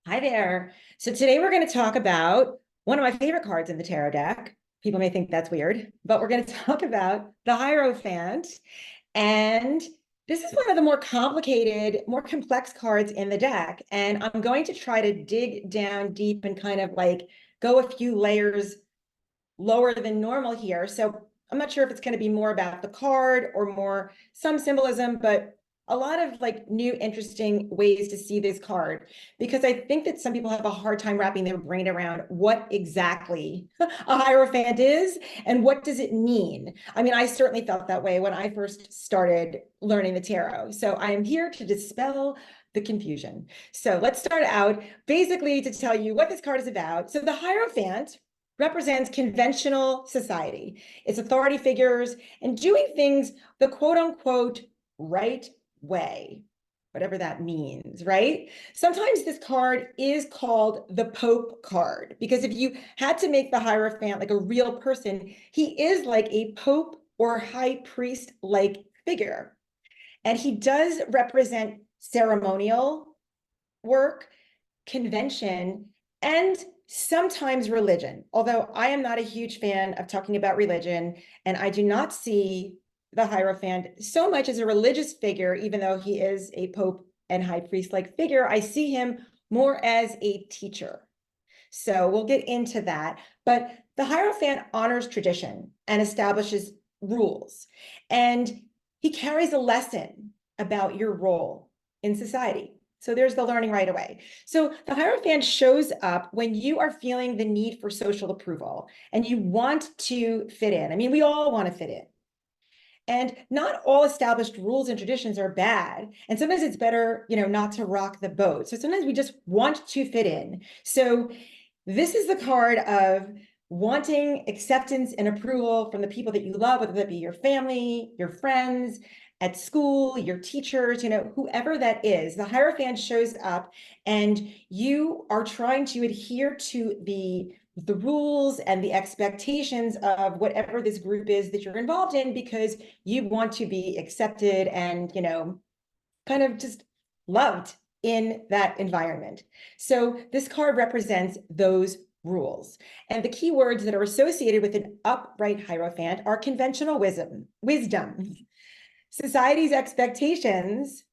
Hi there. So today we're going to talk about one of my favorite cards in the tarot deck. People may think that's weird, but we're going to talk about the Hierophant. And this is one of the more complicated, more complex cards in the deck. And I'm going to try to dig down deep and kind of like go a few layers lower than normal here. So I'm not sure if it's going to be more about the card or more some symbolism, but a lot of like new interesting ways to see this card, because I think that some people have a hard time wrapping their brain around what exactly a Hierophant is and what does it mean. I mean, I certainly felt that way when I first started learning the tarot. So I am here to dispel the confusion. So let's start out basically to tell you what this card is about. So the Hierophant represents conventional society. It's authority figures and doing things the quote unquote right way, whatever that means, right? Sometimes this card is called the Pope card, because if you had to make the Hierophant like a real person, he is like a Pope or High Priest like figure. And he does represent ceremonial work, convention, and sometimes religion. Although I am not a huge fan of talking about religion, and I do not see the Hierophant so much as a religious figure, even though he is a pope and high priest-like figure. I see him more as a teacher. So we'll get into that. But the Hierophant honors tradition and establishes rules. And he carries a lesson about your role in society. So there's the learning right away. So the Hierophant shows up when you are feeling the need for social approval and you want to fit in. I mean, we all want to fit in. And not all established rules and traditions are bad. And sometimes it's better, not to rock the boat. So sometimes we just want to fit in. So this is the card of wanting acceptance and approval from the people that you love, whether that be your family, your friends, at school, your teachers, whoever that is. The Hierophant shows up and you are trying to adhere to the rules and the expectations of whatever this group is that you're involved in, because you want to be accepted and, kind of just loved in that environment. So this card represents those rules. And the key words that are associated with an upright Hierophant are conventional wisdom, society's expectations,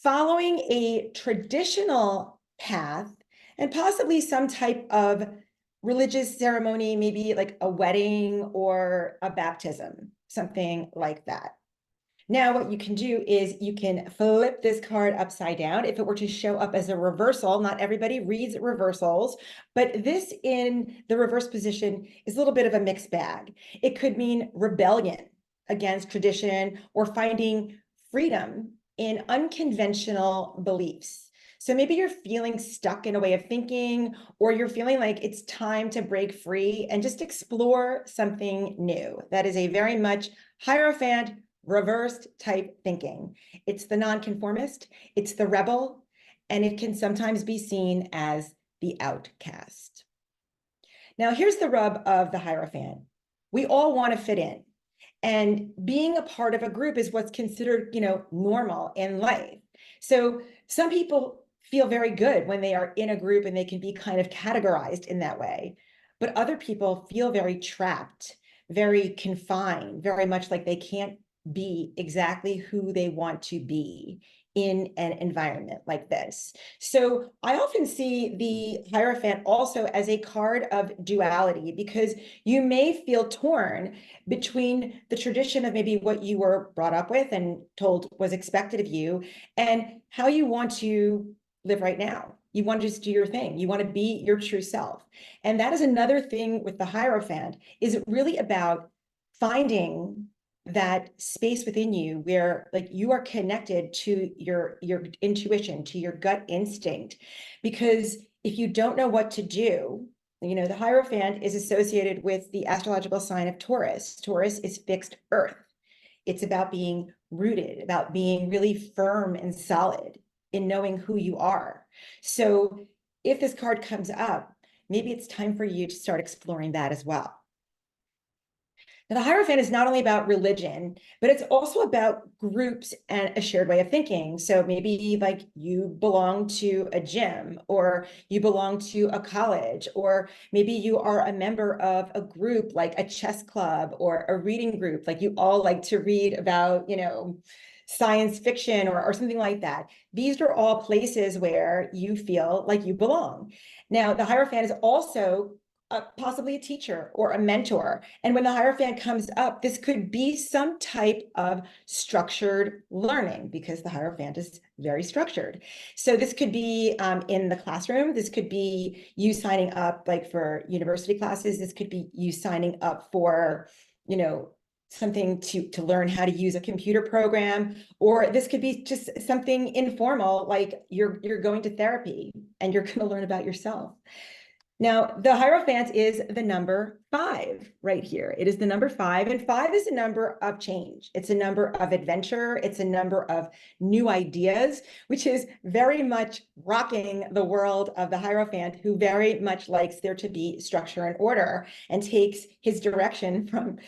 following a traditional path, and possibly some type of religious ceremony, maybe like a wedding or a baptism, something like that. Now, what you can do is you can flip this card upside down. If it were to show up as a reversal, not everybody reads reversals, but this in the reverse position is a little bit of a mixed bag. It could mean rebellion against tradition or finding freedom in unconventional beliefs. So maybe you're feeling stuck in a way of thinking, or you're feeling like it's time to break free and just explore something new. That is a very much Hierophant reversed type thinking. It's the nonconformist, it's the rebel, and it can sometimes be seen as the outcast. Now, here's the rub of the Hierophant. We all want to fit in. And being a part of a group is what's considered, normal in life. So some people feel very good when they are in a group and they can be kind of categorized in that way. But other people feel very trapped, very confined, very much like they can't be exactly who they want to be in an environment like this. So I often see the Hierophant also as a card of duality, because you may feel torn between the tradition of maybe what you were brought up with and told was expected of you, and how you want to live right now. You want to just do your thing. You want to be your true self. And that is another thing with the Hierophant, is it really about finding that space within you where like you are connected to your intuition, to your gut instinct. Because if you don't know what to do, the Hierophant is associated with the astrological sign of Taurus. Taurus is fixed earth. It's about being rooted, about being really firm and solid in knowing who you are. So if this card comes up, maybe it's time for you to start exploring that as well. Now, the Hierophant is not only about religion, but it's also about groups and a shared way of thinking. So maybe like you belong to a gym, or you belong to a college, or maybe you are a member of a group like a chess club or a reading group, like you all like to read about, science fiction or something like that. These are all places where you feel like you belong. Now, the Hierophant is also possibly a teacher or a mentor. And when the Hierophant comes up, this could be some type of structured learning, because the Hierophant is very structured. So this could be in the classroom. This could be you signing up like for university classes. This could be you signing up for, something to learn how to use a computer program, or this could be just something informal, like you're going to therapy and you're going to learn about yourself. Now, the Hierophant is the number 5 right here. It is the number 5, and 5 is a number of change. It's a number of adventure. It's a number of new ideas, which is very much rocking the world of the Hierophant, who very much likes there to be structure and order and takes his direction from,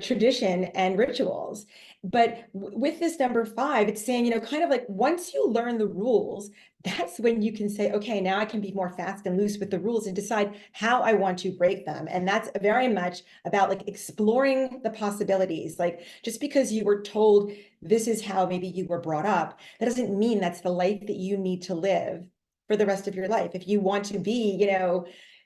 tradition and rituals. But with this number 5, it's saying, kind of like once you learn the rules, that's when you can say, okay, now I can be more fast and loose with the rules and decide how I want to break them. And that's very much about like exploring the possibilities. Like just because you were told this is how maybe you were brought up, that doesn't mean that's the life that you need to live for the rest of your life. If you want to be,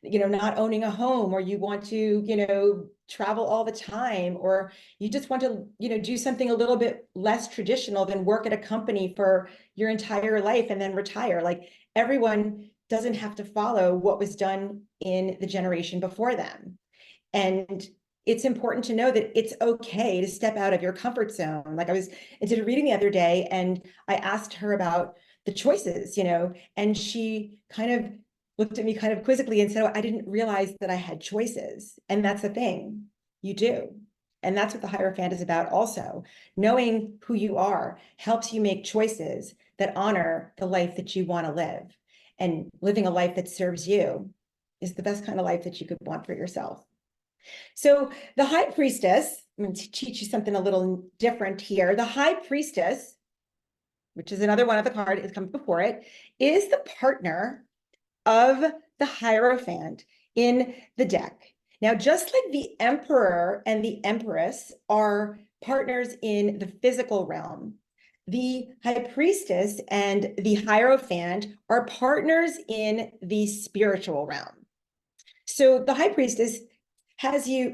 not owning a home, or you want to, travel all the time, or you just want to, do something a little bit less traditional than work at a company for your entire life and then retire. Like everyone doesn't have to follow what was done in the generation before them. And it's important to know that it's okay to step out of your comfort zone. Like I did a reading the other day and I asked her about the choices, and she kind of looked at me kind of quizzically and said, oh, I didn't realize that I had choices. And that's the thing, you do. And that's what the Hierophant is about also. Knowing who you are helps you make choices that honor the life that you want to live. And living a life that serves you is the best kind of life that you could want for yourself. So the High Priestess, I'm going to teach you something a little different here. The High Priestess, which is another one of the cards that comes before it, is the partner of the Hierophant in the deck. Now, just like the Emperor and the Empress are partners in the physical realm, the High Priestess and the Hierophant are partners in the spiritual realm. So the High Priestess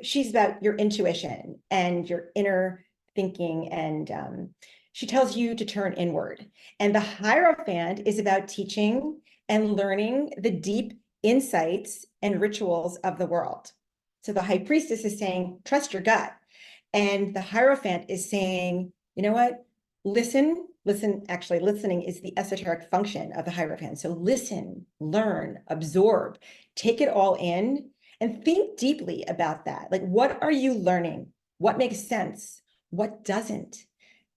she's about your intuition and your inner thinking, and she tells you to turn inward. And the Hierophant is about teaching and learning the deep insights and rituals of the world. So the High Priestess is saying, trust your gut. And the Hierophant is saying, you know what? Listen. Actually, listening is the esoteric function of the Hierophant. So listen, learn, absorb, take it all in, and think deeply about that. Like, what are you learning? What makes sense? What doesn't?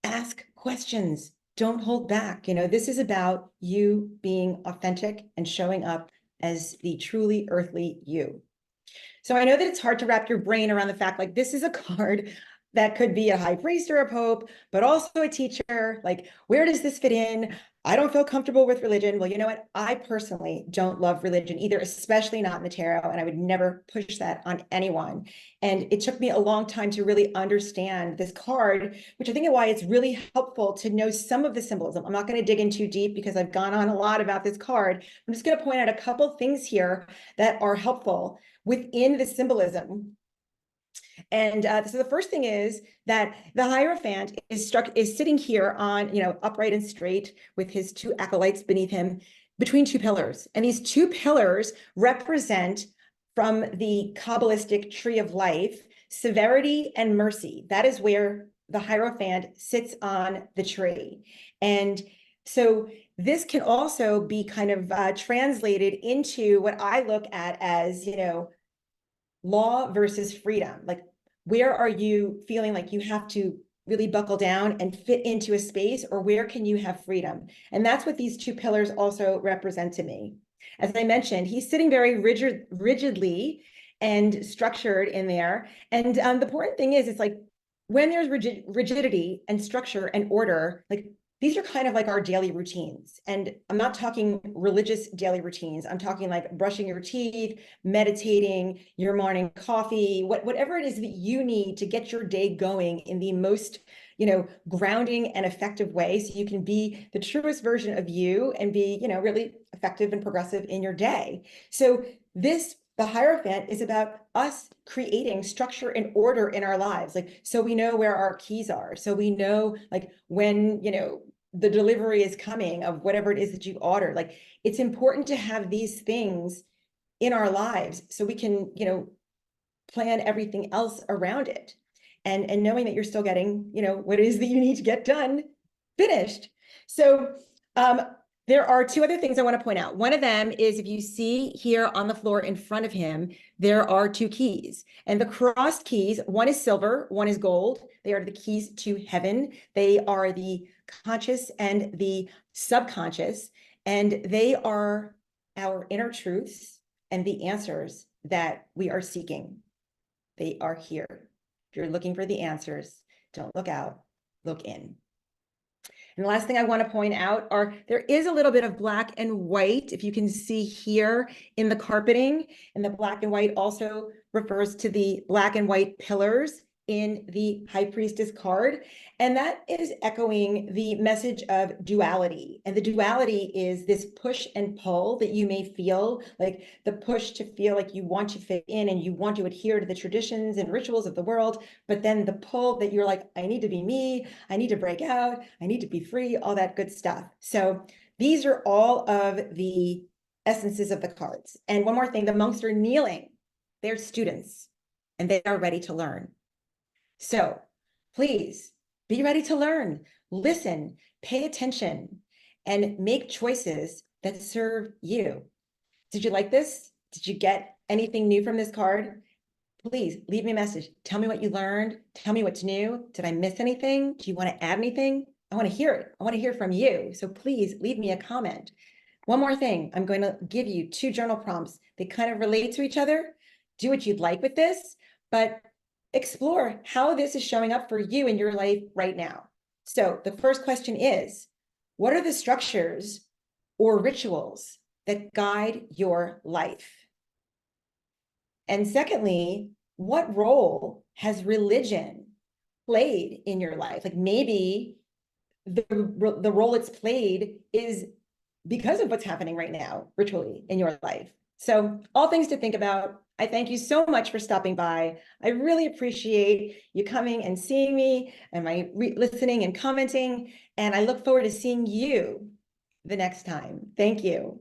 Ask questions. Don't hold back. This is about you being authentic and showing up as the truly earthly you. So I know that it's hard to wrap your brain around the fact, like, this is a card that could be a high priest or a pope, but also a teacher. Like, where does this fit in? I don't feel comfortable with religion. Well, you know what? I personally don't love religion either, especially not in the tarot, and I would never push that on anyone. And it took me a long time to really understand this card, which I think is why it's really helpful to know some of the symbolism. I'm not going to dig in too deep because I've gone on a lot about this card. I'm just going to point out a couple things here that are helpful within the symbolism. And so the first thing is that the Hierophant is sitting here on, upright and straight with his 2 acolytes beneath him between 2 pillars. And these 2 pillars represent, from the Kabbalistic tree of life, severity and mercy. That is where the Hierophant sits on the tree. And so this can also be kind of translated into what I look at as, law versus freedom. Like, where are you feeling like you have to really buckle down and fit into a space, or where can you have freedom? And that's what these 2 pillars also represent to me. As I mentioned, he's sitting very rigidly, and structured in there. And the important thing is, it's like when there's rigidity and structure and order, like these are kind of like our daily routines. And I'm not talking religious daily routines. I'm talking like brushing your teeth, meditating, your morning coffee, whatever it is that you need to get your day going in the most, grounding and effective way, so you can be the truest version of you and be, really effective and progressive in your day. So the Hierophant is about us creating structure and order in our lives. Like, so we know where our keys are. So we know like when, the delivery is coming of whatever it is that you ordered. Like, it's important to have these things in our lives so we can, plan everything else around it. And knowing that you're still getting, what it is that you need to get done, finished. So there are two other things I want to point out. One of them is, if you see here on the floor in front of him, there are two keys. And the crossed keys, one is silver, one is gold. They are the keys to heaven. They are the conscious and the subconscious. And they are our inner truths and the answers that we are seeking. They are here. If you're looking for the answers, don't look out, look in. And the last thing I want to point out there is a little bit of black and white, if you can see here in the carpeting, and the black and white also refers to the black and white pillars in the High Priestess card. And that is echoing the message of duality. And the duality is this push and pull that you may feel, like the push to feel like you want to fit in and you want to adhere to the traditions and rituals of the world, but then the pull that you're like, I need to be me, I need to break out, I need to be free, all that good stuff. So these are all of the essences of the cards. And one more thing, the monks are kneeling. They're students and they are ready to learn. So please be ready to learn, listen, pay attention, and make choices that serve you. Did you like this? Did you get anything new from this card? Please leave me a message. Tell me what you learned. Tell me what's new. Did I miss anything? Do you want to add anything? I want to hear it. I want to hear from you. So please leave me a comment. One more thing, I'm going to give you two journal prompts. They kind of relate to each other. Do what you'd like with this, but explore how this is showing up for you in your life right now. So the first question is, what are the structures or rituals that guide your life? And secondly, what role has religion played in your life? Like, maybe the role it's played is because of what's happening right now ritually in your life. So all things to think about. I thank you so much for stopping by. I really appreciate you coming and seeing me and my listening and commenting. And I look forward to seeing you the next time. Thank you.